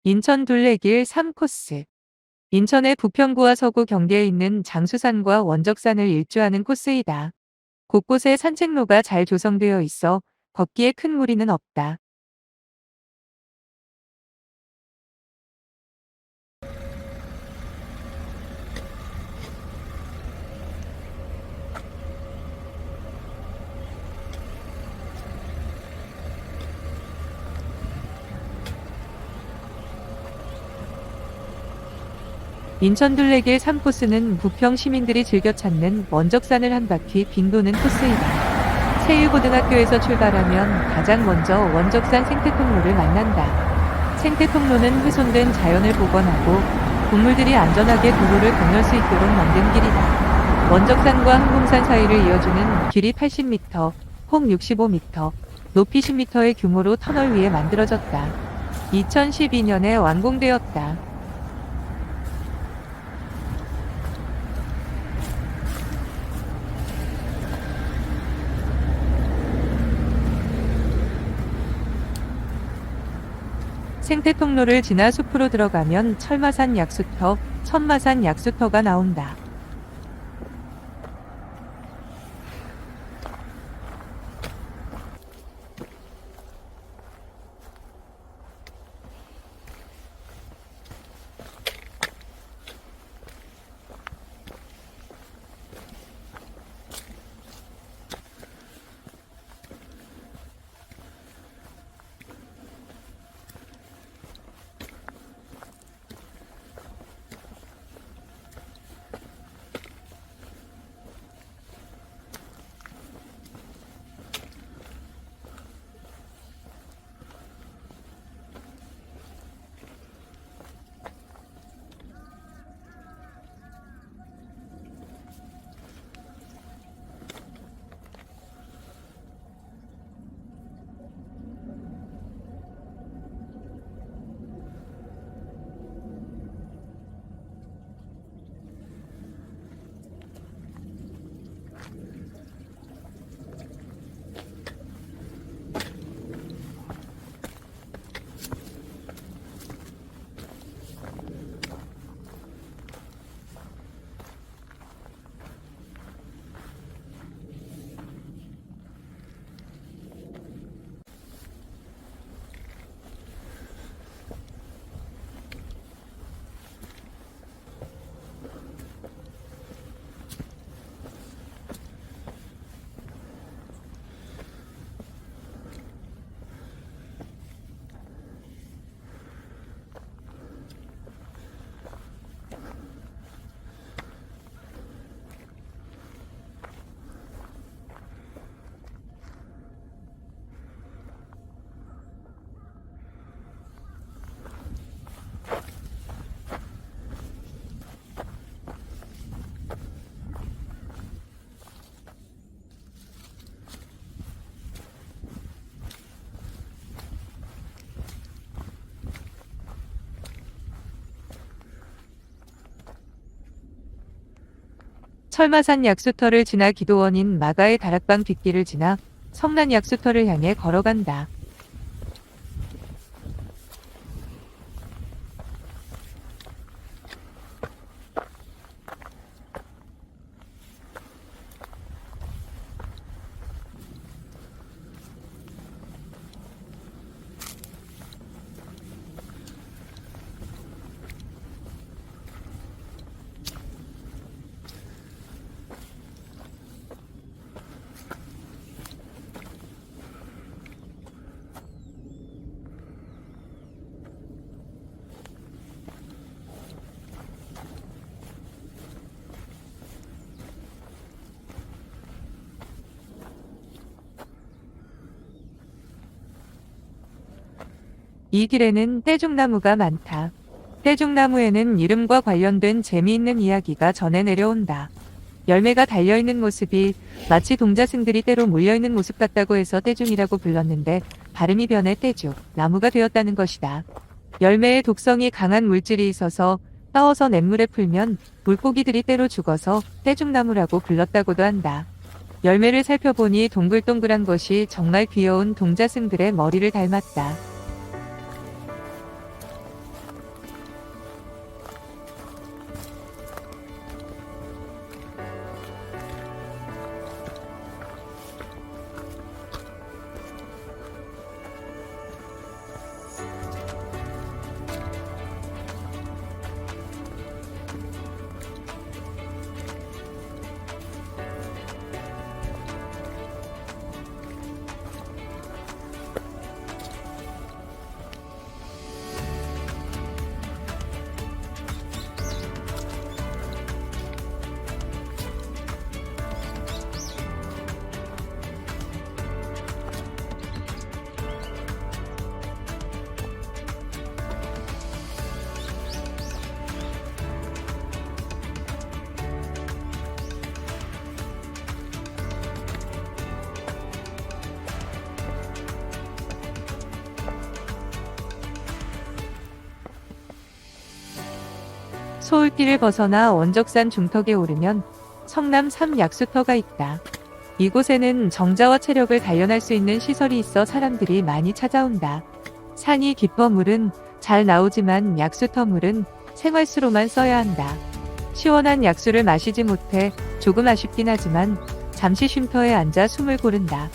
인천 둘레길 3코스. 인천의 부평구와 서구 경계에 있는 장수산과 원적산을 일주하는 코스이다. 곳곳에 산책로가 잘 조성되어 있어 걷기에 큰 무리는 없다. 인천 둘레길 3코스는 부평 시민들이 즐겨 찾는 원적산을 한 바퀴 빙도는 코스이다. 세일고등학교에서 출발하면 가장 먼저 원적산 생태통로를 만난다. 생태통로는 훼손된 자연을 복원하고 동물들이 안전하게 도로를 건널 수 있도록 만든 길이다. 원적산과 항공산 사이를 이어주는 길이 80m, 폭 65m, 높이 10m의 규모로 터널 위에 만들어졌다. 2012년에 완공되었다. 생태통로를 지나 숲으로 들어가면 철마산 약수터, 천마산 약수터가 나온다. 철마산 약수터를 지나 기도원인 마가의 다락방 뒷길을 지나 성난 약수터를 향해 걸어간다. 이 길에는 떼죽나무가 많다. 떼죽나무에는 이름과 관련된 재미있는 이야기가 전해 내려온다. 열매가 달려있는 모습이 마치 동자승들이 때로 물려있는 모습 같다고 해서 떼죽이라고 불렀는데 발음이 변해 떼죽, 나무가 되었다는 것이다. 열매에 독성이 강한 물질이 있어서 떠어서 냇물에 풀면 물고기들이 때로 죽어서 떼죽나무라고 불렀다고도 한다. 열매를 살펴보니 동글동글한 것이 정말 귀여운 동자승들의 머리를 닮았다. 소울길을 벗어나 원적산 중턱에 오르면 성남 3약수터가 있다. 이곳에는 정자와 체력을 단련할 수 있는 시설이 있어 사람들이 많이 찾아온다. 산이 깊어 물은 잘 나오지만 약수터 물은 생활수로만 써야 한다. 시원한 약수를 마시지 못해 조금 아쉽긴 하지만 잠시 쉼터에 앉아 숨을 고른다.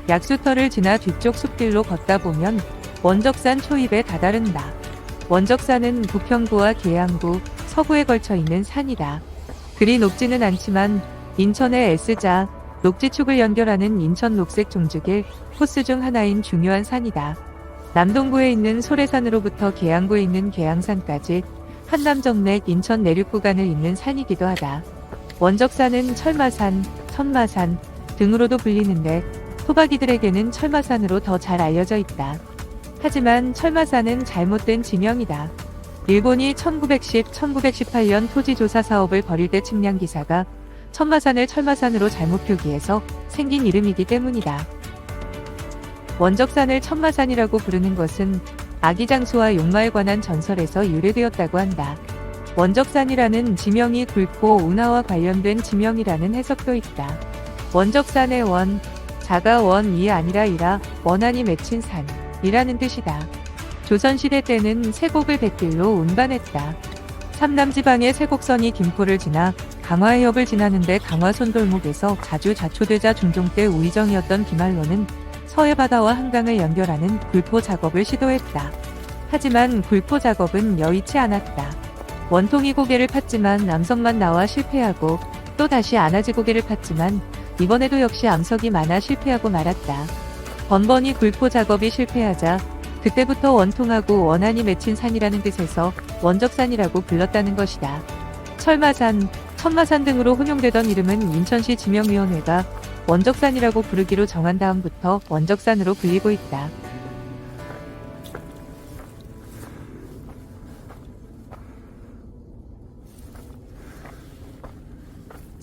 약수터를 지나 뒤쪽 숲길로 걷다 보면 원적산 초입에 다다른다. 원적산은 부평구와 계양구, 서구에 걸쳐 있는 산이다. 그리 높지는 않지만 인천의 S자, 녹지축을 연결하는 인천 녹색 종주길 코스 중 하나인 중요한 산이다. 남동구에 있는 소래산으로부터 계양구에 있는 계양산까지 한남정맥 인천 내륙 구간을 잇는 산이기도 하다. 원적산은 철마산, 천마산 등으로도 불리는데 토박이들에게는 철마산으로 더 잘 알려져 있다. 하지만 철마산은 잘못된 지명이다. 일본이 1918년 토지조사 사업을 벌일 때 측량 기사가 천마산을 철마산으로 잘못 표기해서 생긴 이름이기 때문이다. 원적산을 천마산이라고 부르는 것은 아기장수와 용마에 관한 전설에서 유래되었다고 한다. 원적산이라는 지명이 굴포, 운하와 관련된 지명이라는 해석도 있다. 원적산의 원, 자가 원이 아니라 이라 원한이 맺힌 산이라는 뜻이다. 조선시대 때는 세곡을 백길로 운반했다. 삼남지방의 세곡선이 김포를 지나 강화해협을 지나는데 강화손돌목에서 자주 자초되자 중종 때 우의정이었던 김한로는 서해바다와 한강을 연결하는 굴포 작업을 시도했다. 하지만 굴포 작업은 여의치 않았다. 원통이 고개를 팠지만 암석만 나와 실패하고 또 다시 안아지 고개를 팠지만 이번에도 역시 암석이 많아 실패하고 말았다. 번번이 굴포 작업이 실패하자 그때부터 원통하고 원한이 맺힌 산이라는 뜻에서 원적산이라고 불렀다는 것이다. 철마산, 천마산 등으로 혼용되던 이름은 인천시 지명위원회가 원적산이라고 부르기로 정한 다음부터 원적산으로 불리고 있다.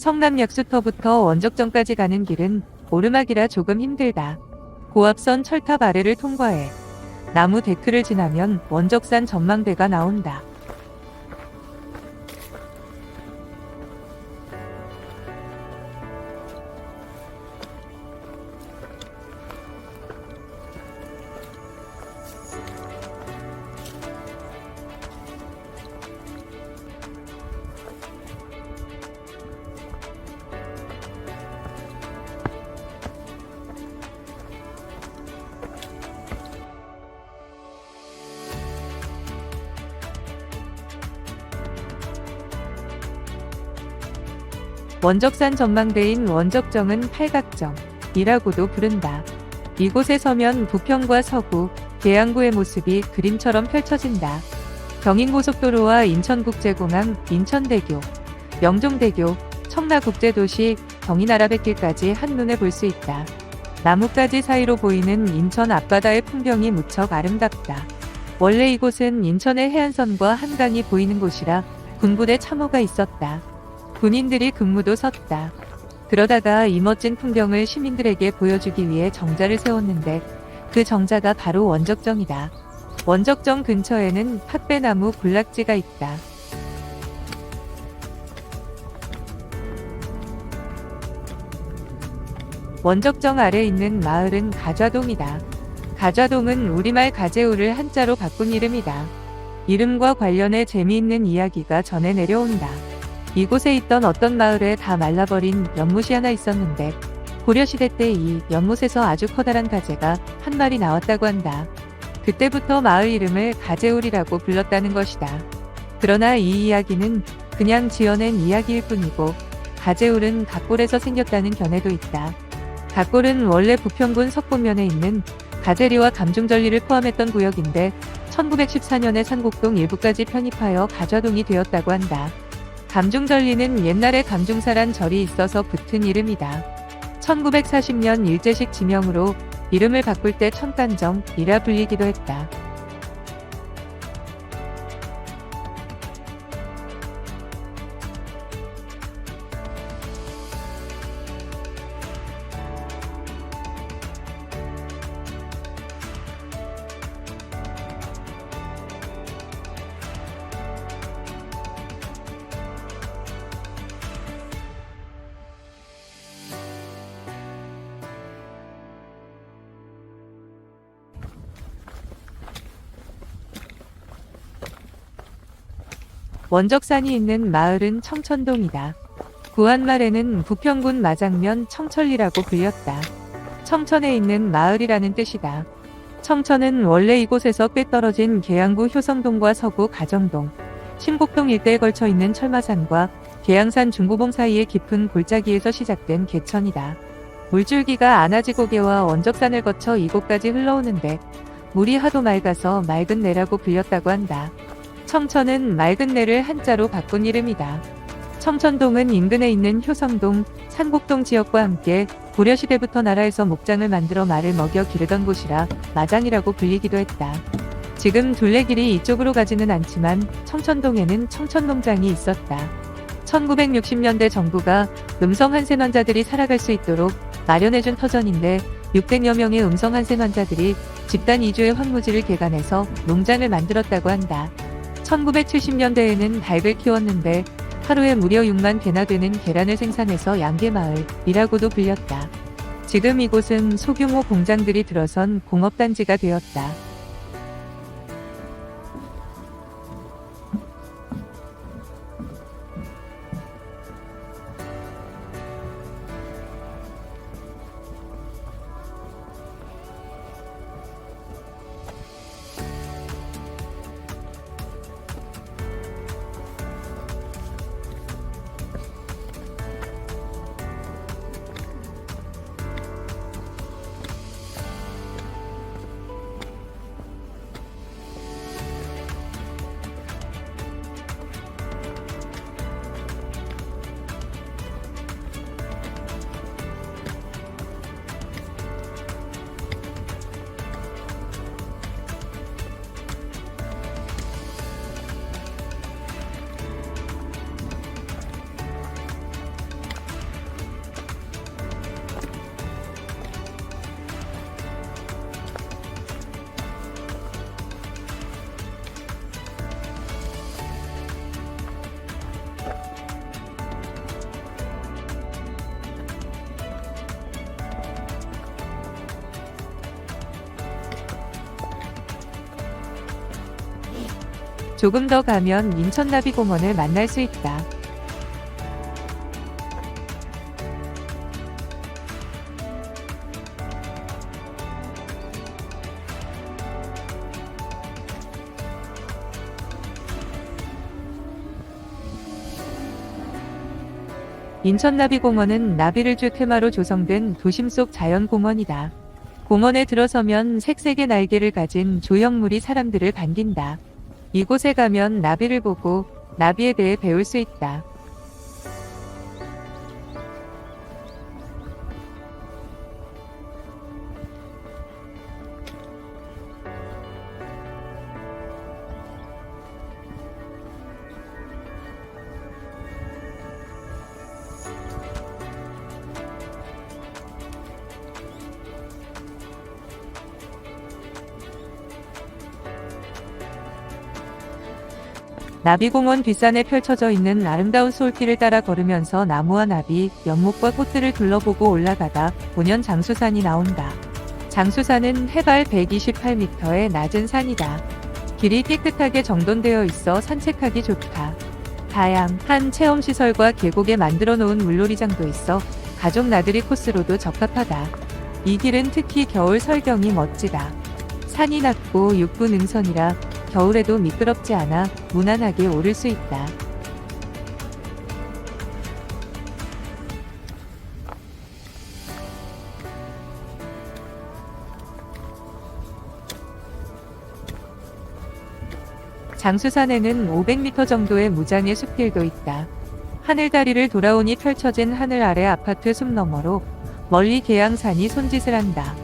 성남약수터부터 원적정까지 가는 길은 오르막이라 조금 힘들다. 고압선 철탑 아래를 통과해 나무 데크를 지나면 원적산 전망대가 나온다. 원적산 전망대인 원적정은 팔각정이라고도 부른다. 이곳에 서면 부평과 서구, 계양구의 모습이 그림처럼 펼쳐진다. 경인고속도로와 인천국제공항, 인천대교, 명종대교, 청라국제도시, 경인아라뱃길까지 한눈에 볼 수 있다. 나뭇가지 사이로 보이는 인천 앞바다의 풍경이 무척 아름답다. 원래 이곳은 인천의 해안선과 한강이 보이는 곳이라 군부대 참호가 있었다. 군인들이 근무도 섰다. 그러다가 이 멋진 풍경을 시민들에게 보여주기 위해 정자를 세웠는데 그 정자가 바로 원적정이다. 원적정 근처에는 팥배나무 군락지가 있다. 원적정 아래 있는 마을은 가좌동이다. 가좌동은 우리말 가재우를 한자로 바꾼 이름이다. 이름과 관련해 재미있는 이야기가 전해 내려온다. 이곳에 있던 어떤 마을에 다 말라버린 연못이 하나 있었는데 고려시대 때 이 연못에서 아주 커다란 가재가 한 마리 나왔다고 한다. 그때부터 마을 이름을 가재울이라고 불렀다는 것이다. 그러나 이 이야기는 그냥 지어낸 이야기일 뿐이고 가재울은 각골에서 생겼다는 견해도 있다. 각골은 원래 부평군 석본면에 있는 가재리와 감중전리를 포함했던 구역인데 1914년에 산곡동 일부까지 편입하여 가좌동이 되었다고 한다. 감중전리는 옛날에 감중사란 절이 있어서 붙은 이름이다. 1940년 일제식 지명으로 이름을 바꿀 때 천간정이라 불리기도 했다. 원적산이 있는 마을은 청천동이다. 구한말에는 부평군 마장면 청천리라고 불렸다. 청천에 있는 마을이라는 뜻이다. 청천은 원래 이곳에서 꽤 떨어진 계양구 효성동과 서구 가정동, 신곡동 일대에 걸쳐 있는 철마산과 계양산 중부봉 사이의 깊은 골짜기에서 시작된 개천이다. 물줄기가 안아지고개와 원적산을 거쳐 이곳까지 흘러오는데 물이 하도 맑아서 맑은 내라고 불렸다고 한다. 청천은 맑은 내를 한자로 바꾼 이름이다. 청천동은 인근에 있는 효성동, 산곡동 지역과 함께 고려시대부터 나라에서 목장을 만들어 말을 먹여 기르던 곳이라 마장이라고 불리기도 했다. 지금 둘레길이 이쪽으로 가지는 않지만 청천동에는 청천농장이 있었다. 1960년대 정부가 음성 한센 환자들이 살아갈 수 있도록 마련해준 터전인데 600여 명의 음성 한센 환자들이 집단 이주의 황무지를 개간해서 농장을 만들었다고 한다. 1970년대에는 닭을 키웠는데 하루에 무려 6만 개나 되는 계란을 생산해서 양계마을이라고도 불렸다. 지금 이곳은 소규모 공장들이 들어선 공업단지가 되었다. 조금 더 가면 인천나비공원을 만날 수 있다. 인천나비공원은 나비를 줄 테마로 조성된 도심 속 자연공원이다. 공원에 들어서면 색색의 날개를 가진 조형물이 사람들을 반긴다. 이곳에 가면 나비를 보고 나비에 대해 배울 수 있다. 나비공원 뒷산에 펼쳐져 있는 아름다운 솔길을 따라 걸으면서 나무와 나비, 연못과 꽃들을 둘러보고 올라가다 보면 장수산이 나온다. 장수산은 해발 128m의 낮은 산이다. 길이 깨끗하게 정돈되어 있어 산책하기 좋다. 다양한 체험시설과 계곡에 만들어 놓은 물놀이장도 있어 가족 나들이 코스로도 적합하다. 이 길은 특히 겨울 설경이 멋지다. 산이 낮고 육부 능선이라 겨울에도 미끄럽지 않아 무난하게 오를 수 있다. 장수산에는 500m 정도의 무장의 숲길도 있다. 하늘다리를 돌아오니 펼쳐진 하늘 아래 아파트 숲 너머로 멀리 계양산이 손짓을 한다.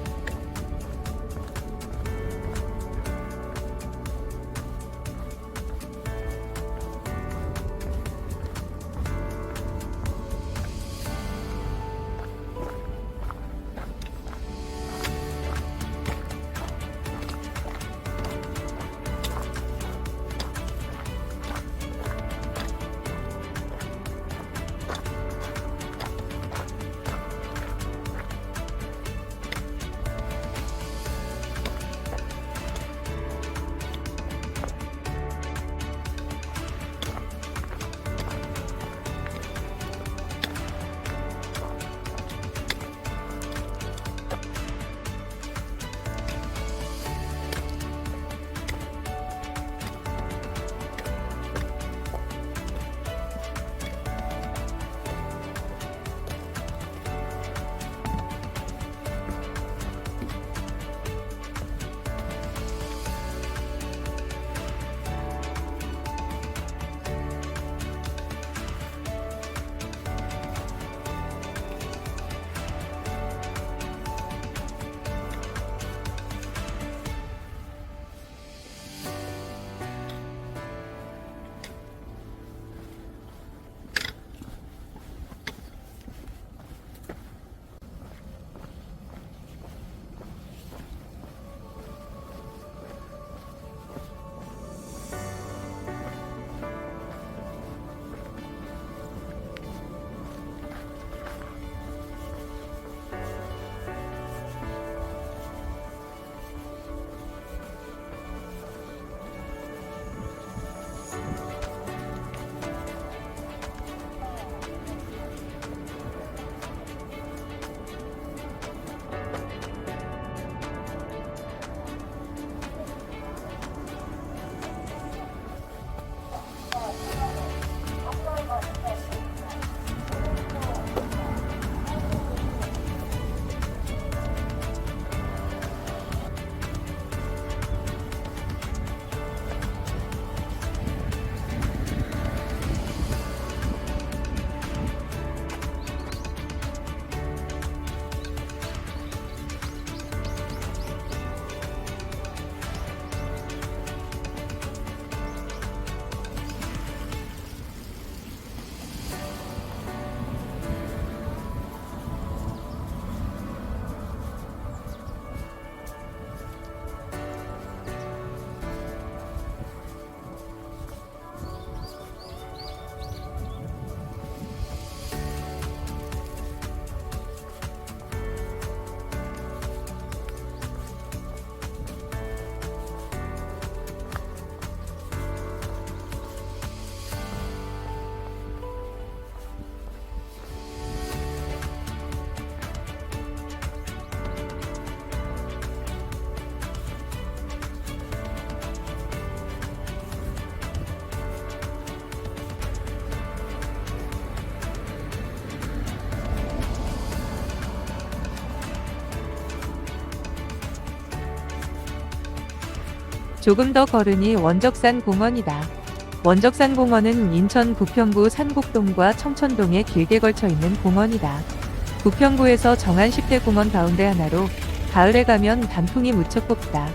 조금 더 걸으니 원적산 공원이다. 원적산 공원은 인천 부평구 산곡동과 청천동에 길게 걸쳐 있는 공원이다. 부평구에서 정한 10대 공원 가운데 하나로 가을에 가면 단풍이 무척 곱다.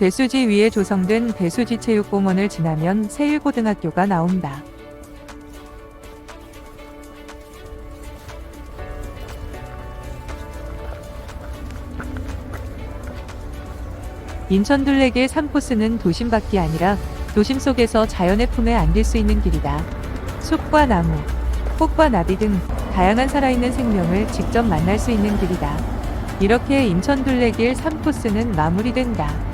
배수지 위에 조성된 배수지 체육공원을 지나면 세일고등학교가 나온다. 인천 둘레길 3코스는 도심 밖이 아니라 도심 속에서 자연의 품에 안길 수 있는 길이다. 숲과 나무, 꽃과 나비 등 다양한 살아있는 생명을 직접 만날 수 있는 길이다. 이렇게 인천 둘레길 3코스는 마무리된다.